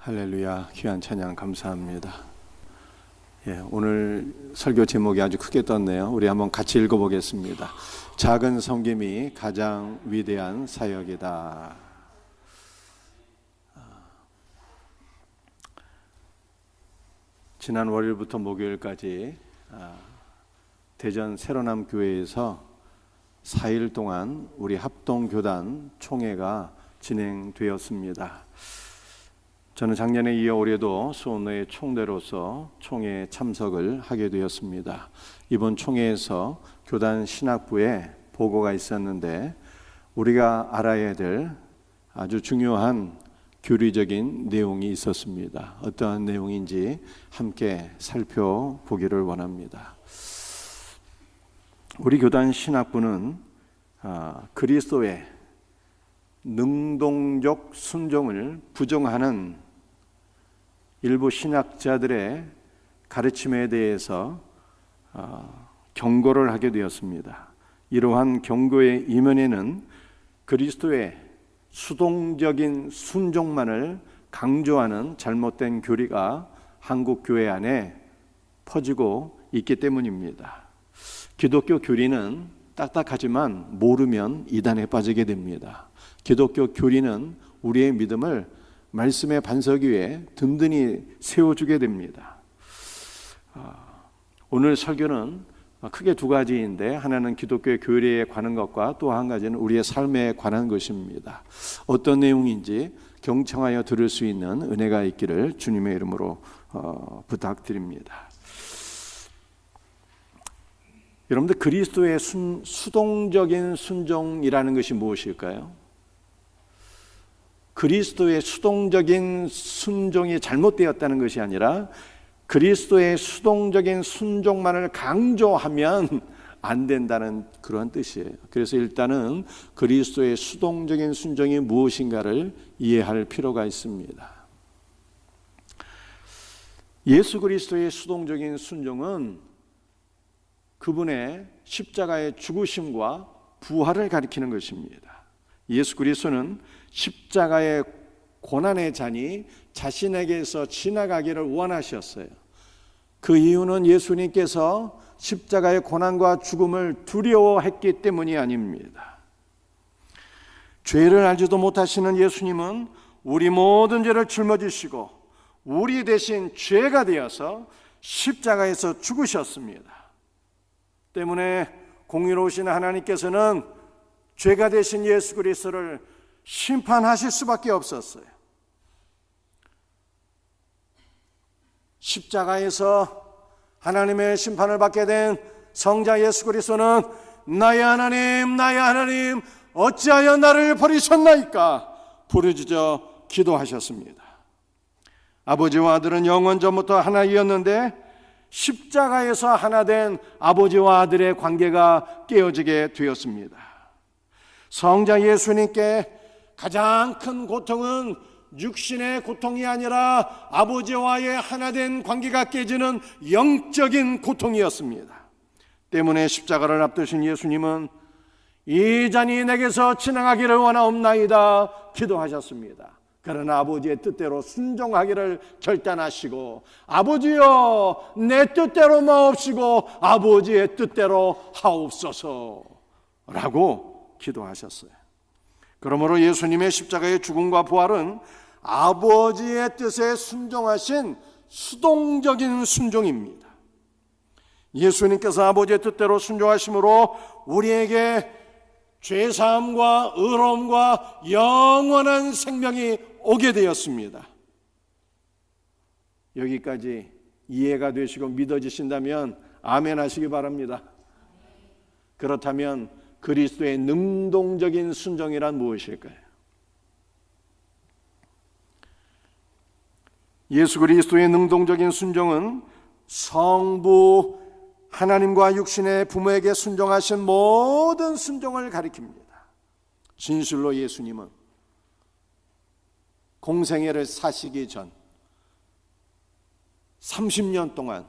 할렐루야, 귀한 찬양 감사합니다. 오늘 설교 제목이 아주 크게 떴네요. 우리 한번 같이 읽어보겠습니다. 작은 섬김이 가장 위대한 사역이다. 지난 월요일부터 목요일까지 대전 새로남 교회에서 4일 동안 우리 합동교단 총회가 진행되었습니다. 저는 작년에 이어 올해도 수원로의 총대로서 총회에 참석을 하게 되었습니다. 이번 총회에서 교단 신학부에 보고가 있었는데 우리가 알아야 될 아주 중요한 교리적인 내용이 있었습니다. 어떠한 내용인지 함께 살펴보기를 원합니다. 우리 교단 신학부는 그리스도의 능동적 순종을 부정하는 일부 신학자들의 가르침에 대해서 경고를 하게 되었습니다. 이러한 경고의 이면에는 그리스도의 수동적인 순종만을 강조하는 잘못된 교리가 한국 교회 안에 퍼지고 있기 때문입니다. 기독교 교리는 딱딱하지만 모르면 이단에 빠지게 됩니다. 기독교 교리는 우리의 믿음을 말씀의 반석 위에 든든히 세워주게 됩니다. 오늘 설교는 크게 두 가지인데 하나는 기독교의 교리에 관한 것과 또 한 가지는 우리의 삶에 관한 것입니다. 어떤 내용인지 경청하여 들을 수 있는 은혜가 있기를 주님의 이름으로 부탁드립니다. 여러분들, 그리스도의 수동적인 순종이라는 것이 무엇일까요? 그리스도의 수동적인 순종이 잘못되었다는 것이 아니라 그리스도의 수동적인 순종만을 강조하면 안 된다는 그런 뜻이에요. 그래서 일단은 그리스도의 수동적인 순종이 무엇인가를 이해할 필요가 있습니다. 예수 그리스도의 수동적인 순종은 그분의 십자가의 죽으심과 부활을 가리키는 것입니다. 예수 그리스도는 십자가의 고난의 잔이 자신에게서 지나가기를 원하셨어요. 그 이유는 예수님께서 십자가의 고난과 죽음을 두려워했기 때문이 아닙니다. 죄를 알지도 못하시는 예수님은 우리 모든 죄를 짊어지시고 우리 대신 죄가 되어서 십자가에서 죽으셨습니다. 때문에 공의로우신 하나님께서는 죄가 되신 예수 그리스도를 심판하실 수밖에 없었어요. 십자가에서 하나님의 심판을 받게 된 성자 예수 그리스도는 나의 하나님 어찌하여 나를 버리셨나이까 부르짖어 기도하셨습니다. 아버지와 아들은 영원 전부터 하나이었는데 십자가에서 하나 된 아버지와 아들의 관계가 깨어지게 되었습니다. 성자 예수님께 가장 큰 고통은 육신의 고통이 아니라 아버지와의 하나된 관계가 깨지는 영적인 고통이었습니다. 때문에 십자가를 앞두신 예수님은 이 잔이 내게서 지나가기를 원하옵나이다 기도하셨습니다. 그러나 아버지의 뜻대로 순종하기를 결단하시고 아버지여 내 뜻대로 마옵시고 아버지의 뜻대로 하옵소서 라고 기도하셨어요. 그러므로 예수님의 십자가의 죽음과 부활은 아버지의 뜻에 순종하신 수동적인 순종입니다. 예수님께서 아버지의 뜻대로 순종하심으로 우리에게 죄사함과 의로움과 영원한 생명이 오게 되었습니다. 여기까지 이해가 되시고 믿어지신다면 아멘 하시기 바랍니다. 그렇다면 그리스도의 능동적인 순종이란 무엇일까요? 예수 그리스도의 능동적인 순종은 성부 하나님과 육신의 부모에게 순종하신 모든 순종을 가리킵니다. 진실로 예수님은 공생애를 사시기 전 30년 동안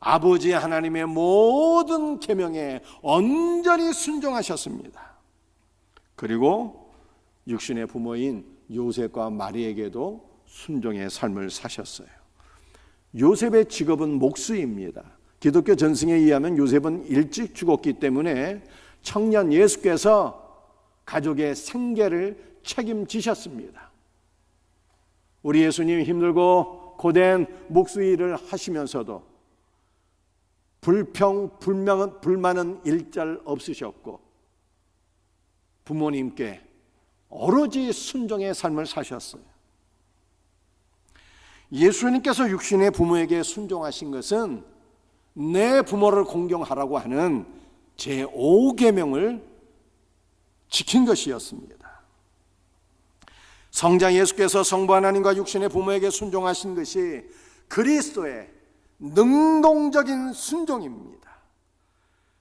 아버지 하나님의 모든 계명에 온전히 순종하셨습니다. 그리고 육신의 부모인 요셉과 마리에게도 순종의 삶을 사셨어요. 요셉의 직업은 목수입니다. 기독교 전승에 의하면 요셉은 일찍 죽었기 때문에 청년 예수께서 가족의 생계를 책임지셨습니다. 우리 예수님 힘들고 고된 목수 일을 하시면서도 불만은 일절 없으셨고 부모님께 오로지 순종의 삶을 사셨어요. 예수님께서 육신의 부모에게 순종하신 것은 내 부모를 공경하라고 하는 제5계명을 지킨 것이었습니다. 성자 예수께서 성부 하나님과 육신의 부모에게 순종하신 것이 그리스도의 능동적인 순종입니다.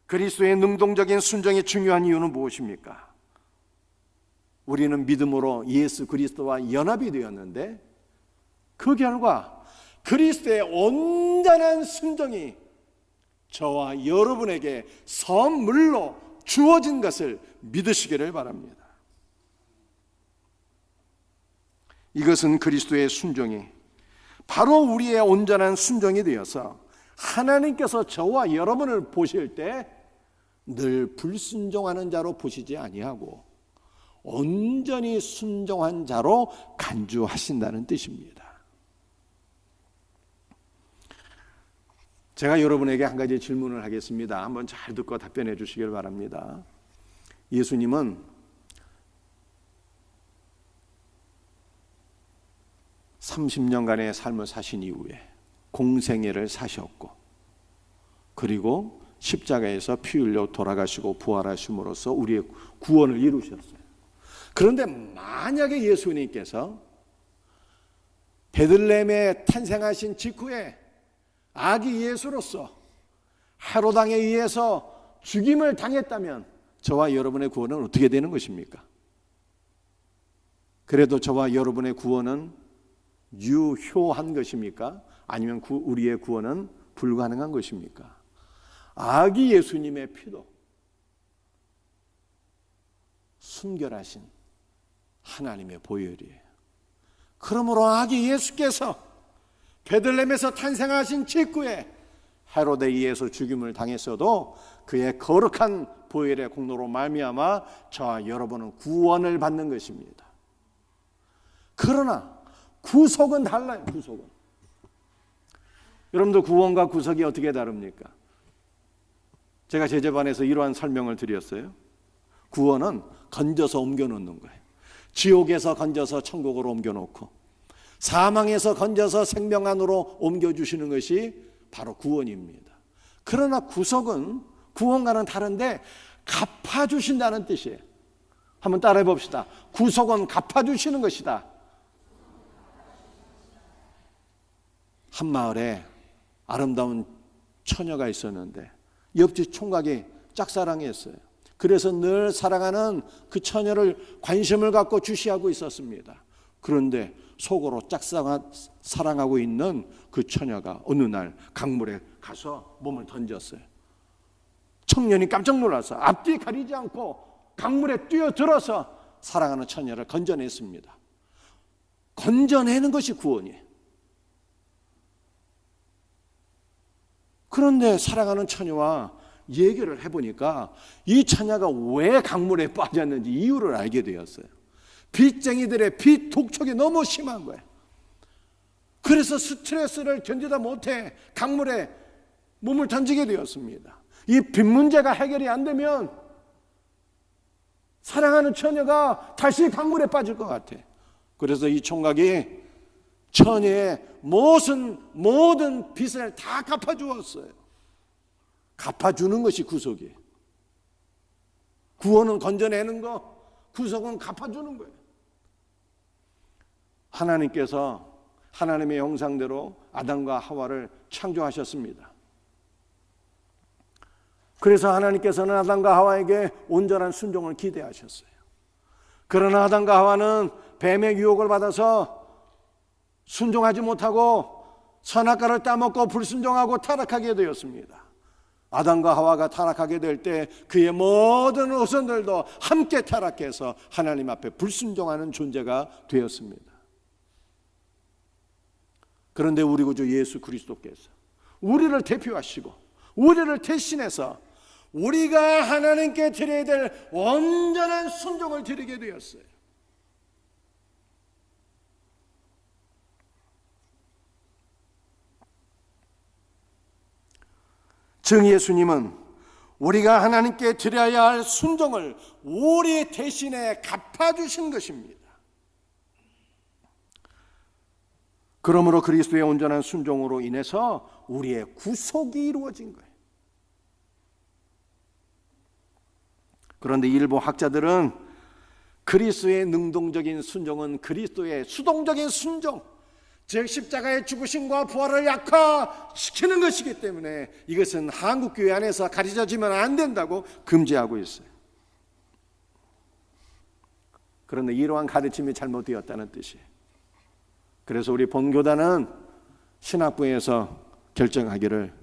그리스도의 능동적인 순종이 중요한 이유는 무엇입니까? 우리는 믿음으로 예수 그리스도와 연합이 되었는데 그 결과 그리스도의 온전한 순종이 저와 여러분에게 선물로 주어진 것을 믿으시기를 바랍니다. 이것은 그리스도의 순종이 바로 우리의 온전한 순종이 되어서 하나님께서 저와 여러분을 보실 때 늘 불순종하는 자로 보시지 아니하고 온전히 순종한 자로 간주하신다는 뜻입니다. 제가 여러분에게 한 가지 질문을 하겠습니다. 한번 잘 듣고 답변해 주시길 바랍니다. 예수님은 30년간의 삶을 사신 이후에 공생애를 사셨고 그리고 십자가에서 피 흘려 돌아가시고 부활하심으로써 우리의 구원을 이루셨어요. 그런데 만약에 예수님께서 베들레헴에 탄생하신 직후에 아기 예수로서 헤롯 왕에 의해서 죽임을 당했다면 저와 여러분의 구원은 어떻게 되는 것입니까? 그래도 저와 여러분의 구원은 유효한 것입니까? 아니면 우리의 구원은 불가능한 것입니까? 아기 예수님의 피도 순결하신 하나님의 보혈이에요. 그러므로 아기 예수께서 베들레헴에서 탄생하신 직후에 헤롯에 의해서 죽임을 당했어도 그의 거룩한 보혈의 공로로 말미암아 저와 여러분은 구원을 받는 것입니다. 그러나 구속은 달라요. 구속은 여러분들 구원과 구속이 어떻게 다릅니까? 제가 제재반에서 이러한 설명을 드렸어요. 구원은 건져서 옮겨놓는 거예요. 지옥에서 건져서 천국으로 옮겨놓고 사망에서 건져서 생명 안으로 옮겨주시는 것이 바로 구원입니다. 그러나 구속은 구원과는 다른데 갚아주신다는 뜻이에요. 한번 따라해 봅시다. 구속은 갚아주시는 것이다. 한 마을에 아름다운 처녀가 있었는데 옆집 총각이 짝사랑했어요. 그래서 늘 사랑하는 그 처녀를 관심을 갖고 주시하고 있었습니다. 그런데 속으로 짝사랑하고 있는 그 처녀가 어느 날 강물에 가서 몸을 던졌어요. 청년이 깜짝 놀라서 앞뒤 가리지 않고 강물에 뛰어들어서 사랑하는 처녀를 건져냈습니다. 건져내는 것이 구원이에요. 그런데 사랑하는 처녀와 얘기를 해보니까 이 처녀가 왜 강물에 빠졌는지 이유를 알게 되었어요. 빚쟁이들의 빚 독촉이 너무 심한 거예요. 그래서 스트레스를 견디다 못해 강물에 몸을 던지게 되었습니다. 이 빚 문제가 해결이 안 되면 사랑하는 처녀가 다시 강물에 빠질 것 같아. 그래서 이 총각이 처녀의 모든 빚을 다 갚아주었어요. 갚아주는 것이 구속이에요. 구원은 건져내는 거, 구속은 갚아주는 거예요. 하나님께서 하나님의 형상대로 아담과 하와를 창조하셨습니다. 그래서 하나님께서는 아담과 하와에게 온전한 순종을 기대하셨어요. 그러나 아담과 하와는 뱀의 유혹을 받아서 순종하지 못하고 선악과를 따먹고 불순종하고 타락하게 되었습니다. 아담과 하와가 타락하게 될 때 그의 모든 후손들도 함께 타락해서 하나님 앞에 불순종하는 존재가 되었습니다. 그런데 우리 구주 예수 그리스도께서 우리를 대표하시고 우리를 대신해서 우리가 하나님께 드려야 될 온전한 순종을 드리게 되었어요. 즉 예수님은 우리가 하나님께 드려야 할 순종을 우리 대신에 갚아주신 것입니다. 그러므로 그리스도의 온전한 순종으로 인해서 우리의 구속이 이루어진 거예요. 그런데 일부 학자들은 그리스도의 능동적인 순종은 그리스도의 수동적인 순종, 즉 십자가의 죽으심과 부활을 약화시키는 것이기 때문에 이것은 한국교회 안에서 가르쳐지면 안 된다고 금지하고 있어요. 그런데 이러한 가르침이 잘못되었다는 뜻이에요. 그래서 우리 본교단은 신학부에서 결정하기를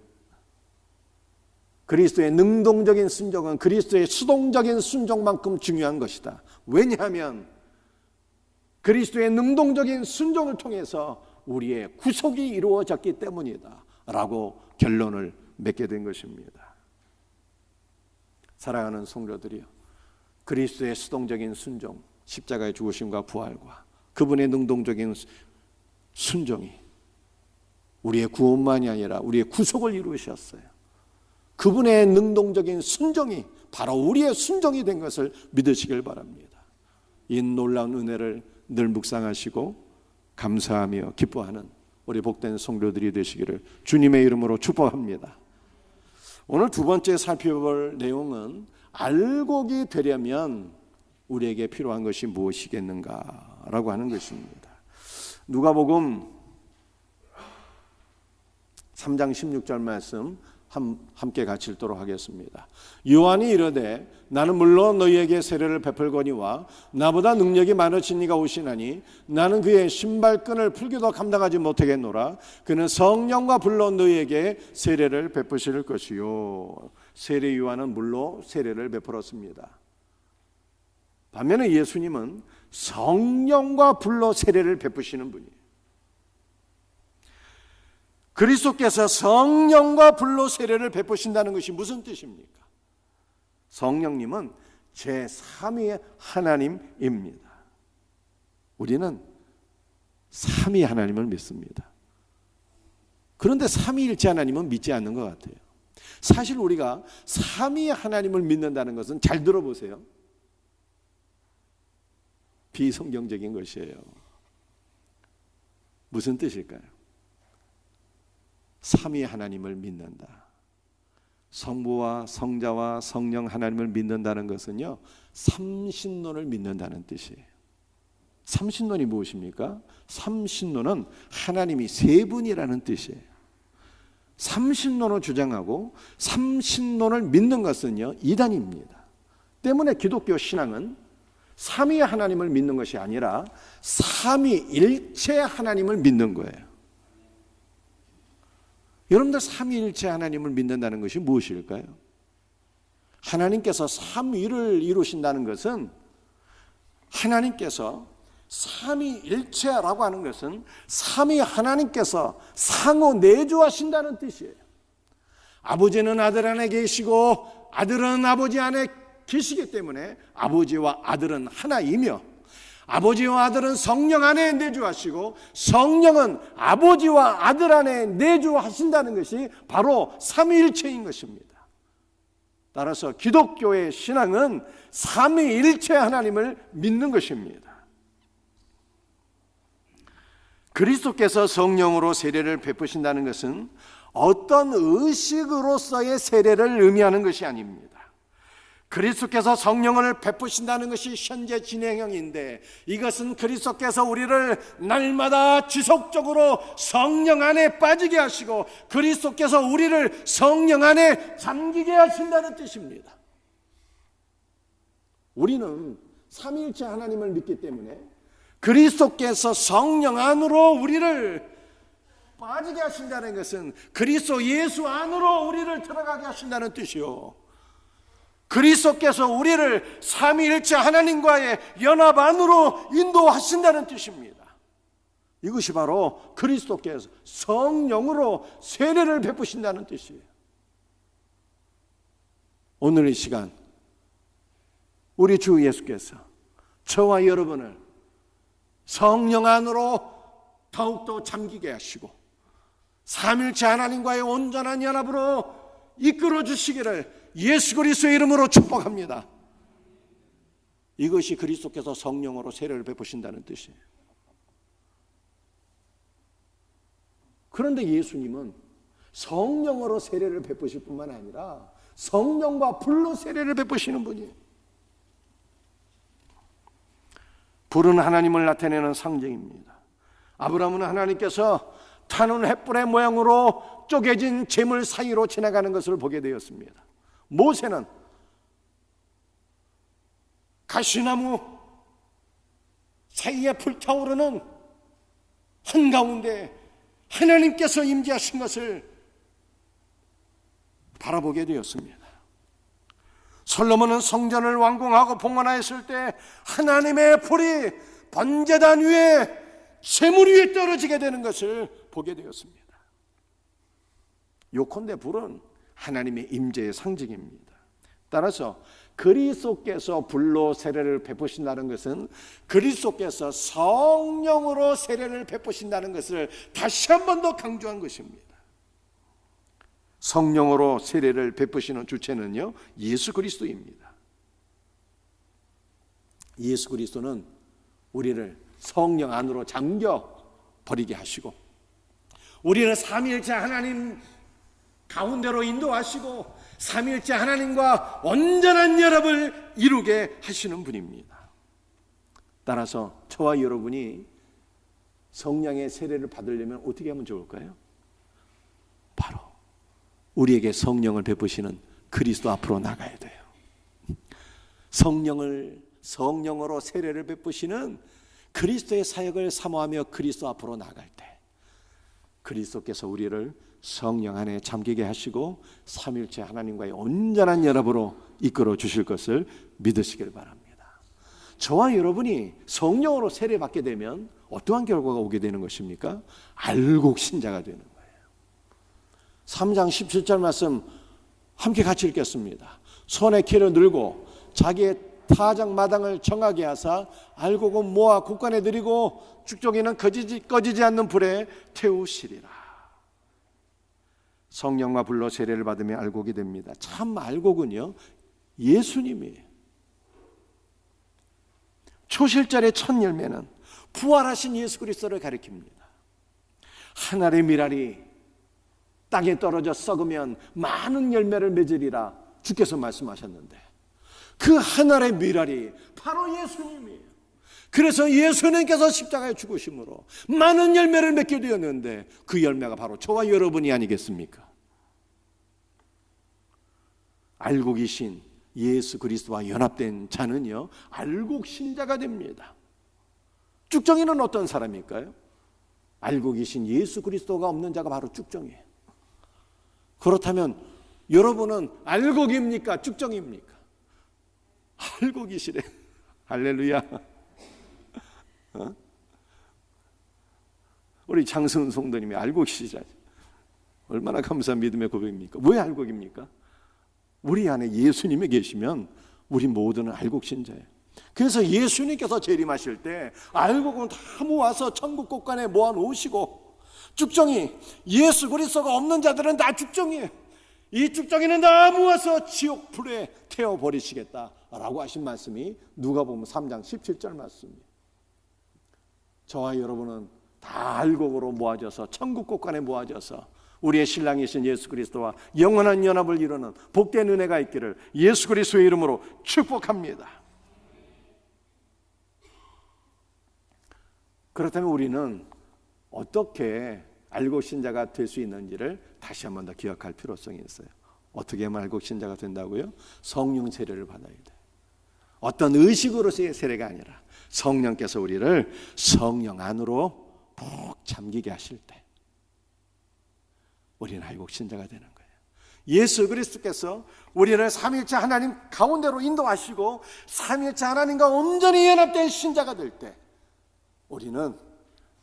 그리스도의 능동적인 순종은 그리스도의 수동적인 순종만큼 중요한 것이다. 왜냐하면 그리스도의 능동적인 순종을 통해서 우리의 구속이 이루어졌기 때문이다 라고 결론을 맺게 된 것입니다. 사랑하는 성도들이여, 그리스도의 수동적인 순종, 십자가의 죽으심과 부활과 그분의 능동적인 순종이 우리의 구원만이 아니라 우리의 구속을 이루셨어요. 그분의 능동적인 순종이 바로 우리의 순종이 된 것을 믿으시길 바랍니다. 이 놀라운 은혜를 늘 묵상하시고 감사하며 기뻐하는 우리 복된 성도들이 되시기를 주님의 이름으로 축복합니다. 오늘 두 번째 살펴볼 내용은 알곡이 되려면 우리에게 필요한 것이 무엇이겠는가라고 하는 것입니다. 누가복음 3장 16절 말씀 함께 같이 읽도록 하겠습니다. 요한이 이르되 나는 물론 너희에게 세례를 베풀거니와 나보다 능력이 많으신 이가 오시나니 나는 그의 신발끈을 풀기도 감당하지 못하겠노라. 그는 성령과 불로 너희에게 세례를 베푸실 것이요. 세례 요한은 물로 세례를 베풀었습니다. 반면에 예수님은 성령과 불로 세례를 베푸시는 분이에요. 그리스도께서 성령과 불로 세례를 베푸신다는 것이 무슨 뜻입니까? 성령님은 제3위의 하나님입니다. 우리는 삼위 하나님을 믿습니다. 그런데 삼위일체 하나님은 믿지 않는 것 같아요. 사실 우리가 삼위 하나님을 믿는다는 것은 잘 들어보세요. 비성경적인 것이에요. 무슨 뜻일까요? 삼위 하나님을 믿는다. 성부와 성자와 성령 하나님을 믿는다는 것은요, 삼신론을 믿는다는 뜻이에요. 삼신론이 무엇입니까? 삼신론은 하나님이 세 분이라는 뜻이에요. 삼신론을 주장하고 삼신론을 믿는 것은요, 이단입니다. 때문에 기독교 신앙은 삼위 하나님을 믿는 것이 아니라 삼위일체 하나님을 믿는 거예요. 여러분들 삼위일체 하나님을 믿는다는 것이 무엇일까요? 하나님께서 삼위를 이루신다는 것은, 하나님께서 삼위일체라고 하는 것은 삼위 하나님께서 상호 내주하신다는 뜻이에요. 아버지는 아들 안에 계시고 아들은 아버지 안에 계시기 때문에 아버지와 아들은 하나이며, 아버지와 아들은 성령 안에 내주하시고 성령은 아버지와 아들 안에 내주하신다는 것이 바로 삼위일체인 것입니다. 따라서 기독교의 신앙은 삼위일체 하나님을 믿는 것입니다. 그리스도께서 성령으로 세례를 베푸신다는 것은 어떤 의식으로서의 세례를 의미하는 것이 아닙니다. 그리스도께서 성령을 베푸신다는 것이 현재 진행형인데, 이것은 그리스도께서 우리를 날마다 지속적으로 성령 안에 빠지게 하시고 그리스도께서 우리를 성령 안에 잠기게 하신다는 뜻입니다. 우리는 삼위일체 하나님을 믿기 때문에 그리스도께서 성령 안으로 우리를 빠지게 하신다는 것은 그리스도 예수 안으로 우리를 들어가게 하신다는 뜻이요, 그리스도께서 우리를 삼위일체 하나님과의 연합 안으로 인도하신다는 뜻입니다. 이것이 바로 그리스도께서 성령으로 세례를 베푸신다는 뜻이에요. 오늘 이 시간 우리 주 예수께서 저와 여러분을 성령 안으로 더욱더 잠기게 하시고 삼일체 하나님과의 온전한 연합으로 이끌어 주시기를 예수 그리스도의 이름으로 축복합니다. 이것이 그리스도께서 성령으로 세례를 베푸신다는 뜻이에요. 그런데 예수님은 성령으로 세례를 베푸실 뿐만 아니라 성령과 불로 세례를 베푸시는 분이에요. 불은 하나님을 나타내는 상징입니다. 아브라함은 하나님께서 타는 횃불의 모양으로 쪼개진 재물 사이로 지나가는 것을 보게 되었습니다. 모세는 가시나무 사이에 불타오르는 한가운데 하나님께서 임재하신 것을 바라보게 되었습니다. 솔로몬은 성전을 완공하고 봉헌하였을 때 하나님의 불이 번제단 위에 재물 위에 떨어지게 되는 것을 보게 되었습니다. 요컨대 불은 하나님의 임재의 상징입니다. 따라서 그리스도께서 불로 세례를 베푸신다는 것은 그리스도께서 성령으로 세례를 베푸신다는 것을 다시 한 번 더 강조한 것입니다. 성령으로 세례를 베푸시는 주체는요, 예수 그리스도입니다. 예수 그리스도는 우리를 성령 안으로 잠겨 버리게 하시고 우리는 삼위일체 하나님 가운데로 인도하시고 삼위일체 하나님과 온전한 연합을 이루게 하시는 분입니다. 따라서 저와 여러분이 성령의 세례를 받으려면 어떻게 하면 좋을까요? 바로 우리에게 성령을 베푸시는 그리스도 앞으로 나가야 돼요. 성령으로 세례를 베푸시는 그리스도의 사역을 사모하며 그리스도 앞으로 나갈 때 그리스도께서 우리를 성령 안에 잠기게 하시고 삼위일체 하나님과의 온전한 연합으로 이끌어 주실 것을 믿으시길 바랍니다. 저와 여러분이 성령으로 세례받게 되면 어떠한 결과가 오게 되는 것입니까? 알곡 신자가 되는 거예요. 3장 17절 말씀 함께 같이 읽겠습니다. 손에 키를 들고 자기의 타작 마당을 정하게 하사 알곡은 모아 곳간에 들이고 쭉정이는 꺼지지 않는 불에 태우시리라. 성령과 불로 세례를 받으면 알곡이 됩니다. 참 알곡은요, 예수님이에요. 초실절의 첫 열매는 부활하신 예수 그리스도를 가리킵니다. 하늘의 밀알이 땅에 떨어져 썩으면 많은 열매를 맺으리라 주께서 말씀하셨는데 그 하늘의 밀알이 바로 예수님이에요. 그래서 예수님께서 십자가에 죽으심으로 많은 열매를 맺게 되었는데 그 열매가 바로 저와 여러분이 아니겠습니까? 알곡이신 예수 그리스도와 연합된 자는요, 알곡 신자가 됩니다. 쭉정이는 어떤 사람일까요? 알곡이신 예수 그리스도가 없는 자가 바로 쭉정이에요. 그렇다면 여러분은 알곡입니까? 쭉정입니까? 알곡이시래. 할렐루야. 우리 장승훈 성도님이 알곡이시자. 얼마나 감사한 믿음의 고백입니까? 왜 알곡입니까? 우리 안에 예수님이 계시면 우리 모두는 알곡 신자예요. 그래서 예수님께서 재림하실 때 알곡은 다 모아서 천국 곳간에 모아 놓으시고 쭉정이 예수 그리스도가 없는 자들은 다 쭉정이에요. 이 쭉정이는 다 모아서 지옥 불에 태워버리시겠다라고 하신 말씀이 누가복음 3장 17절 말씀이에요. 저와 여러분은 다 알곡으로 모아져서 천국 곳간에 모아져서 우리의 신랑이신 예수 그리스도와 영원한 연합을 이루는 복된 은혜가 있기를 예수 그리스도의 이름으로 축복합니다. 그렇다면 우리는 어떻게 알곡 신자가 될 수 있는지를 다시 한 번 더 기억할 필요성이 있어요. 어떻게 하면 알곡 신자가 된다고요? 성령 세례를 받아야 돼요. 어떤 의식으로서의 세례가 아니라 성령께서 우리를 성령 안으로 푹 잠기게 하실 때 우리는 알곡 신자가 되는 거예요. 예수 그리스도께서 우리를 삼위일체 하나님 가운데로 인도하시고 삼위일체 하나님과 온전히 연합된 신자가 될 때 우리는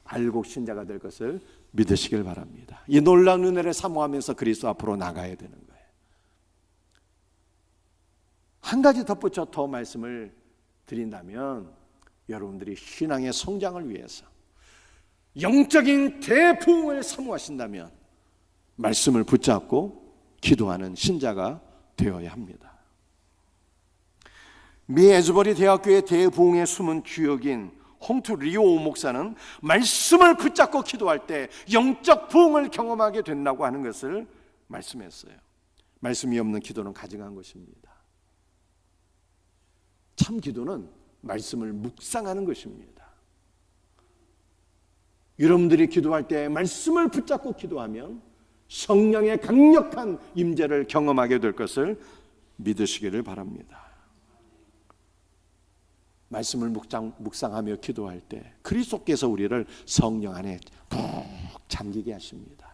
알곡 신자가 될 것을 믿으시길 바랍니다. 이 놀라운 은혜를 사모하면서 그리스도 앞으로 나가야 되는 거예요. 한 가지 덧붙여 더 말씀을 드린다면, 여러분들이 신앙의 성장을 위해서 영적인 대부흥을 사모하신다면 말씀을 붙잡고 기도하는 신자가 되어야 합니다. 미 에즈버리 대학교의 대부흥의 숨은 주역인 홍투 리오 목사는 말씀을 붙잡고 기도할 때 영적 부흥을 경험하게 된다고 하는 것을 말씀했어요. 말씀이 없는 기도는 가증한 것입니다. 참 기도는 말씀을 묵상하는 것입니다. 여러분들이 기도할 때 말씀을 붙잡고 기도하면 성령의 강력한 임재를 경험하게 될 것을 믿으시기를 바랍니다. 말씀을 묵상하며 기도할 때 그리스도께서 우리를 성령 안에 푹 잠기게 하십니다.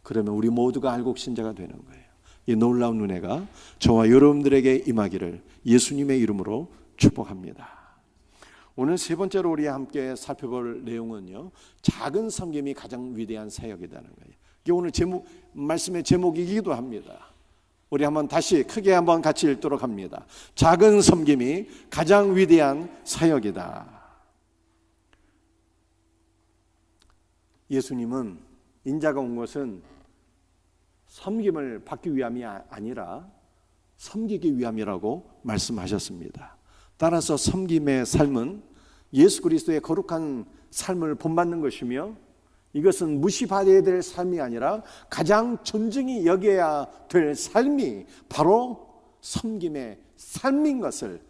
그러면 우리 모두가 알곡 신자가 되는 거예요. 이 놀라운 은혜가 저와 여러분들에게 임하기를 예수님의 이름으로 축복합니다. 오늘 세 번째로 우리 함께 살펴볼 내용은요, 작은 섬김이 가장 위대한 사역이라는 거예요. 이게 오늘 말씀의 제목이기도 합니다. 우리 한번 다시 크게 한번 같이 읽도록 합니다. 작은 섬김이 가장 위대한 사역이다. 예수님은 인자가 온 것은 섬김을 받기 위함이 아니라 섬기기 위함이라고 말씀하셨습니다. 따라서 섬김의 삶은 예수 그리스도의 거룩한 삶을 본받는 것이며, 이것은 무시받아야 될 삶이 아니라 가장 존중이 여겨야 될 삶이 바로 섬김의 삶인 것을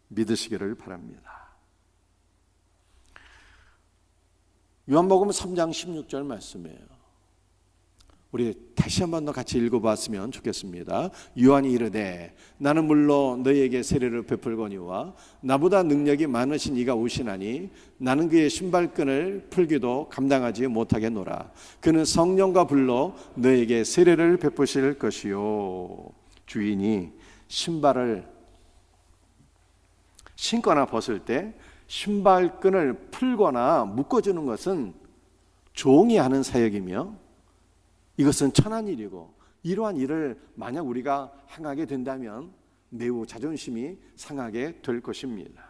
믿으시기를 바랍니다. 요한복음 3장 16절 말씀이에요. 우리 다시 한 번 더 같이 읽어봤으면 좋겠습니다. 요한이 이르되 나는 물로 너희에게 세례를 베풀거니와 나보다 능력이 많으신 이가 오시나니 나는 그의 신발끈을 풀기도 감당하지 못하겠노라. 그는 성령과 불로 너희에게 세례를 베푸실 것이요. 주인이 신발을 신거나 벗을 때 신발끈을 풀거나 묶어주는 것은 종이 하는 사역이며, 이것은 천한 일이고, 이러한 일을 만약 우리가 행하게 된다면 매우 자존심이 상하게 될 것입니다.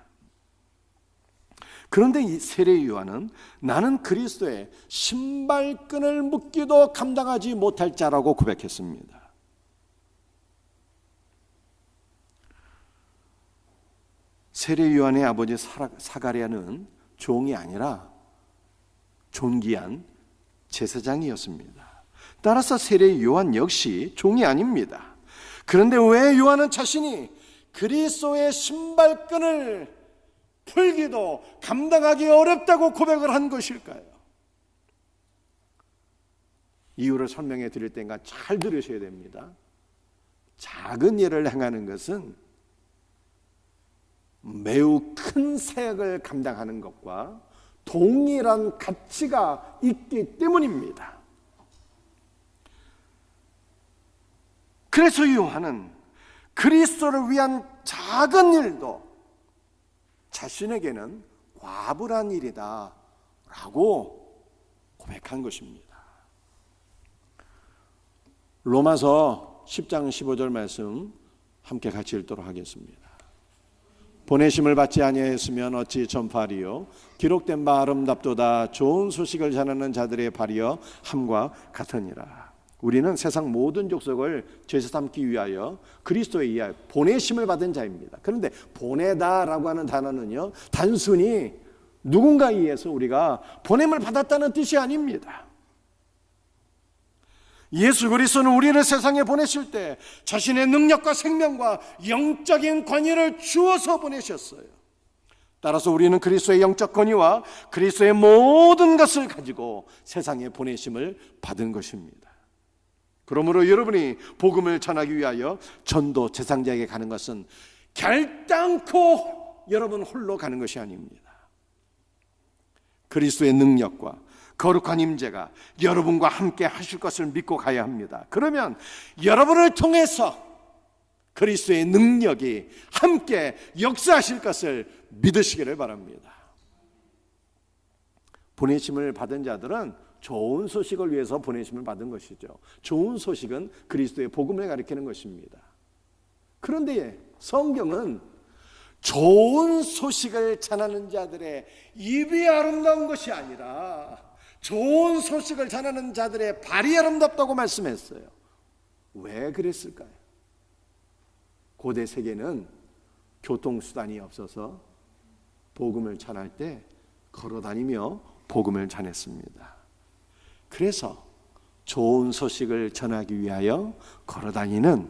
그런데 이 세례 요한은 나는 그리스도의 신발끈을 묶기도 감당하지 못할 자라고 고백했습니다. 세례 요한의 아버지 사가랴는 종이 아니라 존귀한 제사장이었습니다. 따라서 세례 요한 역시 종이 아닙니다. 그런데 왜 요한은 자신이 그리스도의 신발끈을 풀기도 감당하기 어렵다고 고백을 한 것일까요? 이유를 설명해 드릴 때가 잘 들으셔야 됩니다. 작은 일을 행하는 것은 매우 큰 사역을 감당하는 것과 동일한 가치가 있기 때문입니다. 그래서 요한은 그리스도를 위한 작은 일도 자신에게는 과분한 일이다 라고 고백한 것입니다. 로마서 10장 15절 말씀 함께 같이 읽도록 하겠습니다. 보내심을 받지 아니하였으면 어찌 전파하리요. 기록된 바 아름답도다. 좋은 소식을 전하는 자들의 발이여 함과 같으니라. 우리는 세상 모든 족속을 죄서 삼기 위하여 그리스도에 의하여 보내심을 받은 자입니다. 그런데 보내다라고 하는 단어는요, 단순히 누군가에 의해서 우리가 보냄을 받았다는 뜻이 아닙니다. 예수 그리스도는 우리를 세상에 보내실 때 자신의 능력과 생명과 영적인 권위를 주어서 보내셨어요. 따라서 우리는 그리스도의 영적 권위와 그리스도의 모든 것을 가지고 세상에 보내심을 받은 것입니다. 그러므로 여러분이 복음을 전하기 위하여 전도 제사장에게 가는 것은 결단코 여러분 홀로 가는 것이 아닙니다. 그리스도의 능력과 거룩한 임재가 여러분과 함께 하실 것을 믿고 가야 합니다. 그러면 여러분을 통해서 그리스도의 능력이 함께 역사하실 것을 믿으시기를 바랍니다. 보내심을 받은 자들은 좋은 소식을 위해서 보내심을 받은 것이죠. 좋은 소식은 그리스도의 복음을 가리키는 것입니다. 그런데 성경은 좋은 소식을 전하는 자들의 입이 아름다운 것이 아니라 좋은 소식을 전하는 자들의 발이 아름답다고 말씀했어요. 왜 그랬을까요? 고대 세계는 교통수단이 없어서 복음을 전할 때 걸어다니며 복음을 전했습니다. 그래서 좋은 소식을 전하기 위하여 걸어다니는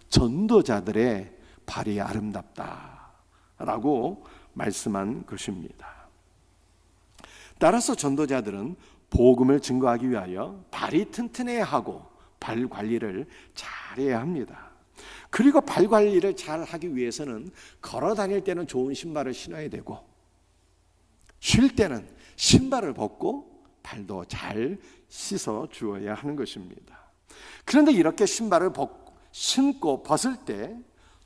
전도자들의 발이 아름답다라고 말씀한 것입니다. 따라서 전도자들은 복음을 증거하기 위하여 발이 튼튼해야 하고 발 관리를 잘해야 합니다. 그리고 발 관리를 잘 하기 위해서는 걸어 다닐 때는 좋은 신발을 신어야 되고 쉴 때는 신발을 벗고 발도 잘 씻어 주어야 하는 것입니다. 그런데 이렇게 신발을 신고 벗을 때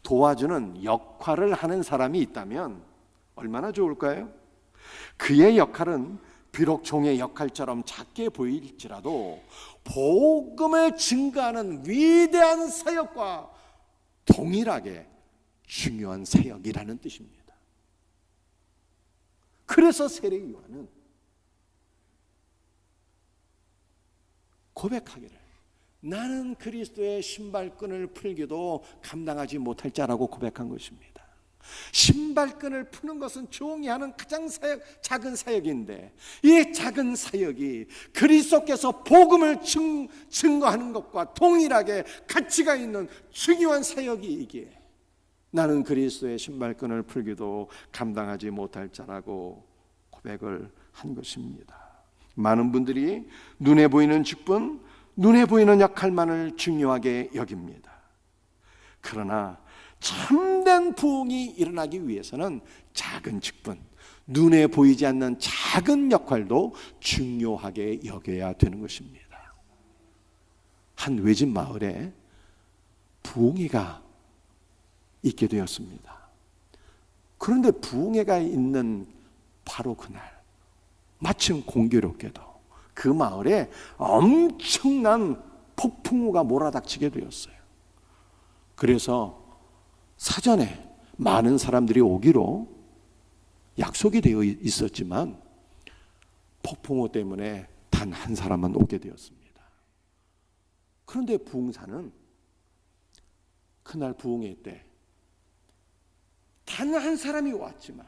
도와주는 역할을 하는 사람이 있다면 얼마나 좋을까요? 그의 역할은 비록 종의 역할처럼 작게 보일지라도 복음을 증거하는 위대한 사역과 동일하게 중요한 사역이라는 뜻입니다. 그래서 세례 요한은 고백하기를 나는 그리스도의 신발끈을 풀기도 감당하지 못할 자라고 고백한 것입니다. 신발끈을 푸는 것은 종이 하는 가장 작은 사역인데 이 작은 사역이 그리스도께서 복음을 증거하는 것과 동일하게 가치가 있는 중요한 사역이기에 나는 그리스도의 신발끈을 풀기도 감당하지 못할 자라고 고백을 한 것입니다. 많은 분들이 눈에 보이는 직분, 눈에 보이는 역할만을 중요하게 여깁니다. 그러나 참된 부흥이 일어나기 위해서는 작은 직분, 눈에 보이지 않는 작은 역할도 중요하게 여겨야 되는 것입니다. 한 외집 마을에 부흥회가 있게 되었습니다. 그런데 부흥회가 있는 바로 그날 마침 공교롭게도 그 마을에 엄청난 폭풍우가 몰아닥치게 되었어요. 그래서 사전에 많은 사람들이 오기로 약속이 되어 있었지만 폭풍우 때문에 단 한 사람만 오게 되었습니다. 그런데 부흥사는 그날 부흥회 때 단 한 사람이 왔지만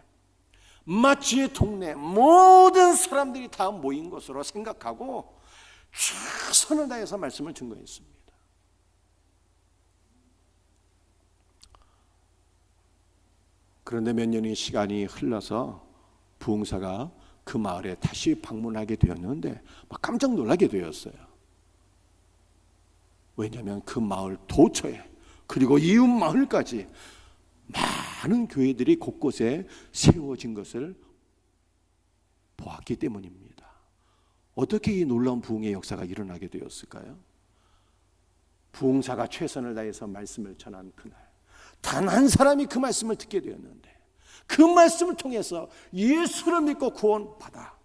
마치 동네 모든 사람들이 다 모인 것으로 생각하고 최선을 다해서 말씀을 증거했습니다. 그런데 몇 년의 시간이 흘러서 부흥사가 그 마을에 다시 방문하게 되었는데 막 깜짝 놀라게 되었어요. 왜냐하면 그 마을 도처에 그리고 이웃 마을까지 많은 교회들이 곳곳에 세워진 것을 보았기 때문입니다. 어떻게 이 놀라운 부흥의 역사가 일어나게 되었을까요? 부흥사가 최선을 다해서 말씀을 전한 그날 단 한 사람이 그 말씀을 듣게 되었는데 그 말씀을 통해서 예수를 믿고 구원받아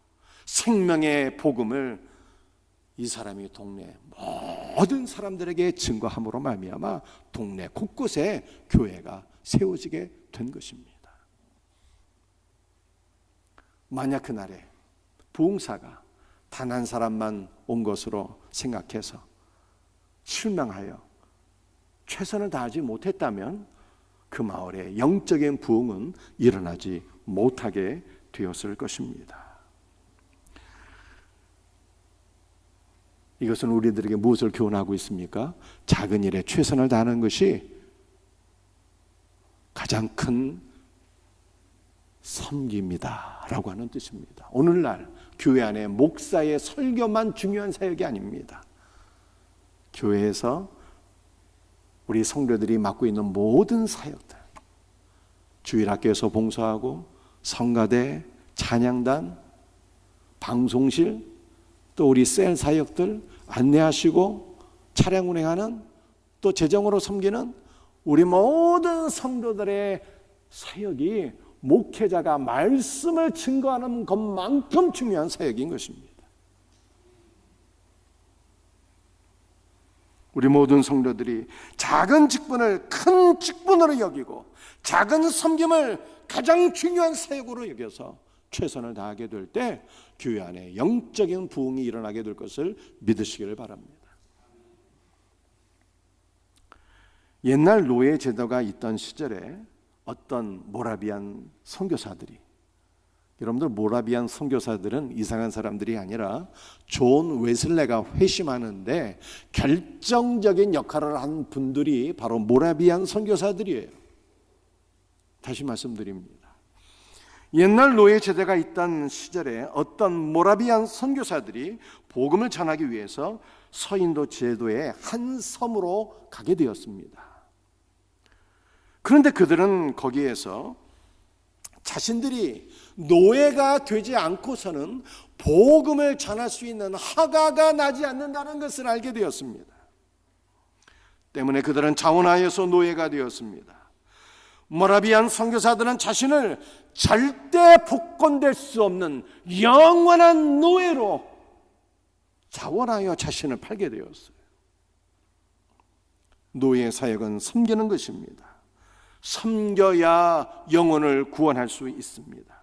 생명의 복음을 이 사람이 동네 모든 사람들에게 증거함으로 말미암아 동네 곳곳에 교회가 세워지게 된 것입니다. 만약 그날에 부흥사가 단 한 사람만 온 것으로 생각해서 실망하여 최선을 다하지 못했다면 그 마을에 영적인 부흥은 일어나지 못하게 되었을 것입니다. 이것은 우리들에게 무엇을 교훈하고 있습니까? 작은 일에 최선을 다하는 것이 가장 큰 섬깁니다 라고 하는 뜻입니다. 오늘날 교회 안에 목사의 설교만 중요한 사역이 아닙니다. 교회에서 우리 성도들이 맡고 있는 모든 사역들, 주일학교에서 봉사하고 성가대, 찬양단, 방송실, 또 우리 셀 사역들 안내하시고 차량 운행하는 또 재정으로 섬기는 우리 모든 성도들의 사역이 목회자가 말씀을 증거하는 것만큼 중요한 사역인 것입니다. 우리 모든 성도들이 작은 직분을 큰 직분으로 여기고 작은 섬김을 가장 중요한 사역으로 여겨서 최선을 다하게 될 때 교회 안에 영적인 부흥이 일어나게 될 것을 믿으시기를 바랍니다. 옛날 노예 제도가 있던 시절에 어떤 모라비안 선교사들이, 여러분들 모라비안 선교사들은 이상한 사람들이 아니라 존 웨슬레가 회심하는데 결정적인 역할을 한 분들이 바로 모라비안 선교사들이에요. 다시 말씀드립니다. 옛날 노예 제도가 있던 시절에 어떤 모라비안 선교사들이 복음을 전하기 위해서 서인도 제도의 한 섬으로 가게 되었습니다. 그런데 그들은 거기에서 자신들이 노예가 되지 않고서는 복음을 전할 수 있는 허가가 나지 않는다는 것을 알게 되었습니다. 때문에 그들은 자원하여서 노예가 되었습니다. 모라비안 선교사들은 자신을 절대 복권될 수 없는 영원한 노예로 자원하여 자신을 팔게 되었어요. 노예 사역은 섬기는 것입니다. 섬겨야 영혼을 구원할 수 있습니다.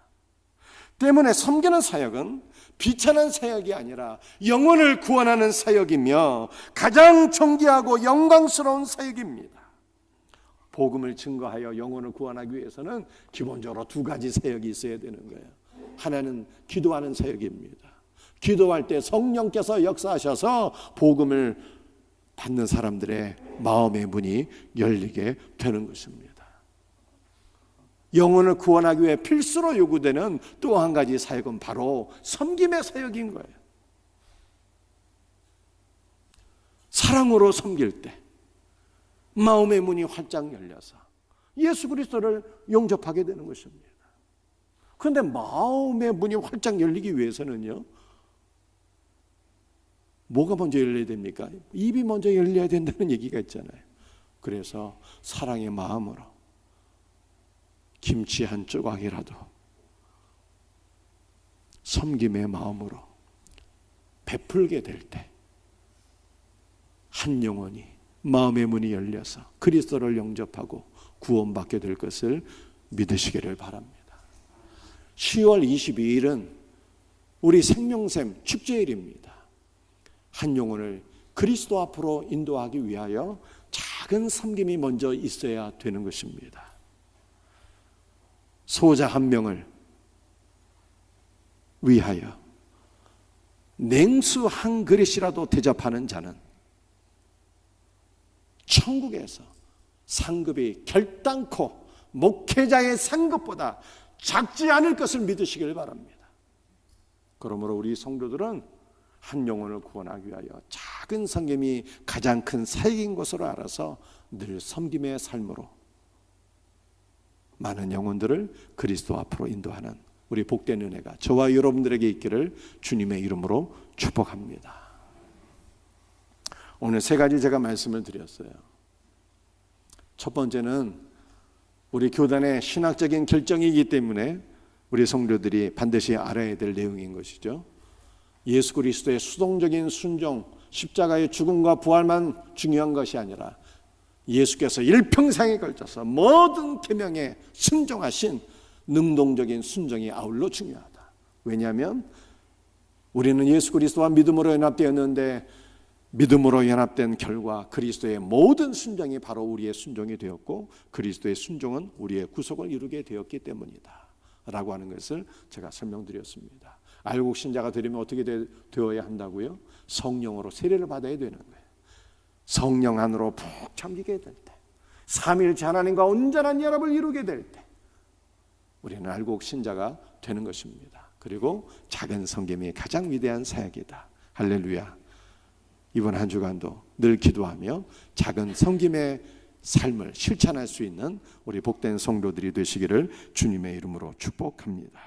때문에 섬기는 사역은 비천한 사역이 아니라 영혼을 구원하는 사역이며 가장 존귀하고 영광스러운 사역입니다. 복음을 증거하여 영혼을 구원하기 위해서는 기본적으로 두 가지 사역이 있어야 되는 거예요. 하나는 기도하는 사역입니다. 기도할 때 성령께서 역사하셔서 복음을 받는 사람들의 마음의 문이 열리게 되는 것입니다. 영혼을 구원하기 위해 필수로 요구되는 또 한 가지 사역은 바로 섬김의 사역인 거예요. 사랑으로 섬길 때 마음의 문이 활짝 열려서 예수 그리스도를 영접하게 되는 것입니다. 그런데 마음의 문이 활짝 열리기 위해서는요, 뭐가 먼저 열려야 됩니까? 입이 먼저 열려야 된다는 얘기가 있잖아요. 그래서 사랑의 마음으로 김치 한 조각이라도 섬김의 마음으로 베풀게 될 때 한 영혼이 마음의 문이 열려서 그리스도를 영접하고 구원받게 될 것을 믿으시기를 바랍니다. 10월 22일은 우리 생명샘 축제일입니다. 한 영혼을 그리스도 앞으로 인도하기 위하여 작은 섬김이 먼저 있어야 되는 것입니다. 소자 한 명을 위하여 냉수 한 그릇이라도 대접하는 자는 천국에서 상급이 결단코 목회자의 상급보다 작지 않을 것을 믿으시길 바랍니다. 그러므로 우리 성도들은 한 영혼을 구원하기 위하여 작은 섬김이 가장 큰 사역인 것으로 알아서 늘 섬김의 삶으로 많은 영혼들을 그리스도 앞으로 인도하는 우리 복된 은혜가 저와 여러분들에게 있기를 주님의 이름으로 축복합니다. 오늘 세 가지 제가 말씀을 드렸어요. 첫 번째는 우리 교단의 신학적인 결정이기 때문에 우리 성도들이 반드시 알아야 될 내용인 것이죠. 예수 그리스도의 수동적인 순종, 십자가의 죽음과 부활만 중요한 것이 아니라 예수께서 일평생에 걸쳐서 모든 계명에 순종하신 능동적인 순종이 아울러 중요하다. 왜냐하면 우리는 예수 그리스도와 믿음으로 연합되었는데 믿음으로 연합된 결과 그리스도의 모든 순종이 바로 우리의 순종이 되었고 그리스도의 순종은 우리의 구속을 이루게 되었기 때문이다 라고 하는 것을 제가 설명드렸습니다. 알곡 신자가 되려면 어떻게 되어야 한다고요? 성령으로 세례를 받아야 되는 거예요. 성령 안으로 푹 잠기게 될 때, 삼위일체 하나님과 온전한 연합을 이루게 될 때 우리는 알곡 신자가 되는 것입니다. 그리고 작은 섬김이 가장 위대한 사역이다. 할렐루야. 이번 한 주간도 늘 기도하며 작은 섬김의 삶을 실천할 수 있는 우리 복된 성도들이 되시기를 주님의 이름으로 축복합니다.